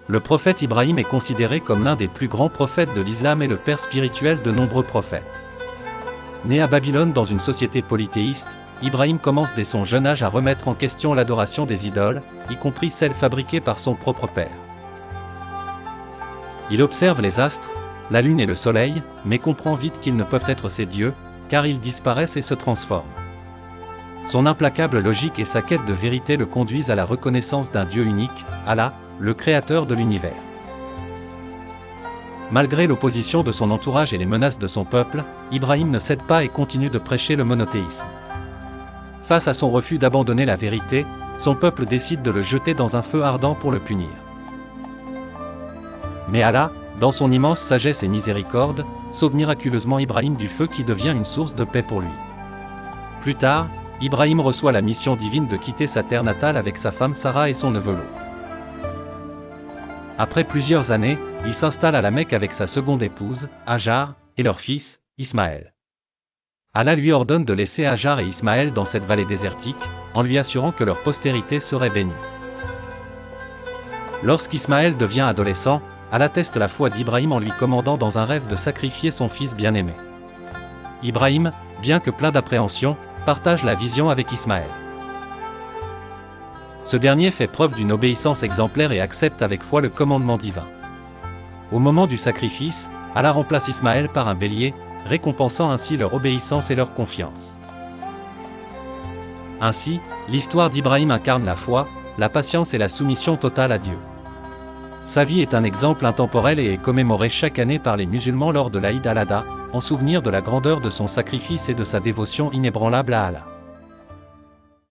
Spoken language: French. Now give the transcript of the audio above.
Le prophète Ibrahim est considéré comme l'un des plus grands prophètes de l'islam et le père spirituel de nombreux prophètes. Né à Babylone dans une société polythéiste, Ibrahim commence dès son jeune âge à remettre en question l'adoration des idoles, y compris celles fabriquées par son propre père. Il observe les astres, la lune et le soleil, mais comprend vite qu'ils ne peuvent être ses dieux, car ils disparaissent et se transforment. Son implacable logique et sa quête de vérité le conduisent à la reconnaissance d'un Dieu unique, Allah, le créateur de l'univers. Malgré l'opposition de son entourage et les menaces de son peuple, Ibrahim ne cède pas et continue de prêcher le monothéisme. Face à son refus d'abandonner la vérité, son peuple décide de le jeter dans un feu ardent pour le punir. Mais Allah, dans son immense sagesse et miséricorde, sauve miraculeusement Ibrahim du feu qui devient une source de paix pour lui. Plus tard, Ibrahim reçoit la mission divine de quitter sa terre natale avec sa femme Sarah et son neveu Lot. Après plusieurs années, il s'installe à la Mecque avec sa seconde épouse, Hajar, et leur fils, Ismaël. Allah lui ordonne de laisser Hajar et Ismaël dans cette vallée désertique, en lui assurant que leur postérité serait bénie. Lorsqu'Ismaël devient adolescent, Allah teste la foi d'Ibrahim en lui commandant dans un rêve de sacrifier son fils bien-aimé. Ibrahim, bien que plein d'appréhension, partage la vision avec Ismaël. Ce dernier fait preuve d'une obéissance exemplaire et accepte avec foi le commandement divin. Au moment du sacrifice, Allah remplace Ismaël par un bélier, récompensant ainsi leur obéissance et leur confiance. Ainsi, l'histoire d'Ibrahim incarne la foi, la patience et la soumission totale à Dieu. Sa vie est un exemple intemporel et est commémorée chaque année par les musulmans lors de l'Aïd al-Adha, en souvenir de la grandeur de son sacrifice et de sa dévotion inébranlable à Allah.